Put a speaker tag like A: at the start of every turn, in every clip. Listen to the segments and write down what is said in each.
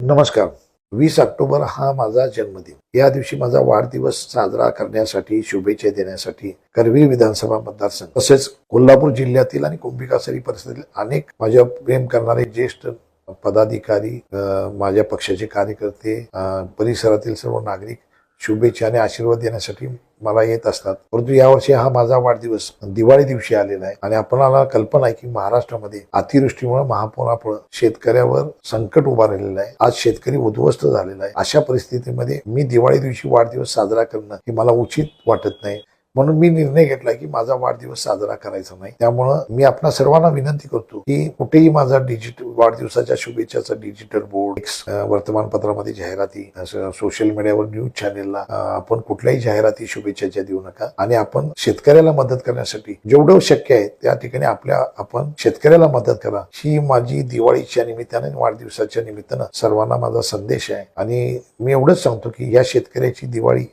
A: नमस्कार. 20 ऑक्टोबर हा माझा जन्मदिन. या दिवशी माझा वाढदिवस साजरा करण्यासाठी, शुभेच्छा देण्यासाठी करवीर विधानसभा मतदारसंघ तसेच कोल्हापूर जिल्ह्यातील आणि कुंभिकासरी परिसरातील अनेक माझ्या प्रेम करणारे ज्येष्ठ पदाधिकारी, माझ्या पक्षाचे कार्यकर्ते, परिसरातील सर्व नागरिक शुभेच्छा आणि आशीर्वाद देण्यासाठी मला येत असतात. परंतु यावर्षी हा माझा वाढदिवस दिवाळी दिवशी आलेला आहे आणि आपणाला कल्पना आहे की महाराष्ट्रामध्ये अतिवृष्टीमुळे महापुरामुळे शेतकऱ्यावर संकट उभा राहिलेलं आहे. आज शेतकरी उद्ध्वस्त झालेला आहे. अशा परिस्थितीमध्ये मी दिवाळी दिवशी वाढदिवस साजरा करणं हे मला उचित वाटत नाही. म्हणून मी निर्णय घेतला की माझा वाढदिवस साजरा करायचा नाही. त्यामुळं मी आपणा सर्वांना विनंती करतो की कुठेही माझा वाढदिवसाच्या शुभेच्छाचा डिजिटल बोर्ड, वर्तमानपत्रामध्ये जाहिराती, सोशल मीडियावर न्यूज चॅनेलला आपण कुठल्याही जाहिराती शुभेच्छाच्या देऊ नका. आणि आपण शेतकऱ्याला मदत करण्यासाठी जेवढं शक्य आहे त्या ठिकाणी आपण शेतकऱ्याला मदत करा. ही माझी दिवाळीच्या निमित्ताने, वाढदिवसाच्या निमित्तानं सर्वांना माझा संदेश आहे. आणि मी एवढंच सांगतो की या शेतकऱ्याची दिवाळी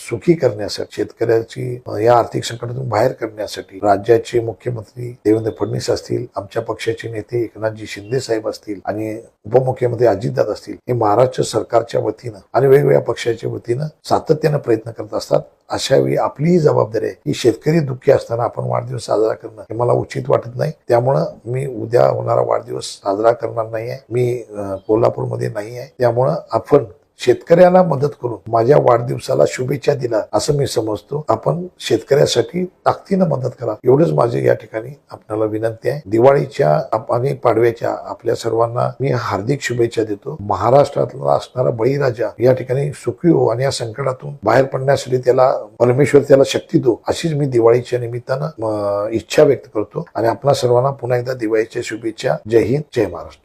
A: सुखी करण्यासाठी, शेतकऱ्याची या आर्थिक संकटातून बाहेर करण्यासाठी राज्याचे मुख्यमंत्री देवेंद्र फडणवीस असतील, आमच्या पक्षाचे नेते एकनाथजी शिंदे साहेब असतील आणि उपमुख्यमंत्री अजितदादा असतील, हे महाराष्ट्र सरकारच्या वतीनं आणि वेगवेगळ्या पक्षाच्या वतीनं सातत्यानं प्रयत्न करत असतात. अशा वेळी आपलीही जबाबदारी आहे की शेतकरी दुःखी असताना आपण वाढदिवस साजरा करणं हे मला उचित वाटत नाही. त्यामुळं मी उद्या होणारा वाढदिवस साजरा करणार नाहीये. मी कोल्हापूरमध्ये नाही आहे. त्यामुळं आपण शेतकऱ्याला मदत करून माझ्या वाढदिवसाला शुभेच्छा दिला असं मी समजतो. आपण शेतकऱ्यासाठी ताकदीनं मदत करा, एवढंच माझे या ठिकाणी आपल्याला विनंती आहे. दिवाळीच्या आणि पाडव्याच्या आपल्या सर्वांना मी हार्दिक शुभेच्छा देतो. महाराष्ट्रातला असणारा बळीराजा या ठिकाणी सुखी हो आणि या संकटातून बाहेर पडण्यासाठी त्याला परमेश्वर त्याला शक्ती दो, अशीच मी दिवाळीच्या निमित्तानं इच्छा व्यक्त करतो. आणि आपल्या सर्वांना पुन्हा एकदा दिवाळीच्या शुभेच्छा. जय हिंद, जय महाराष्ट्र.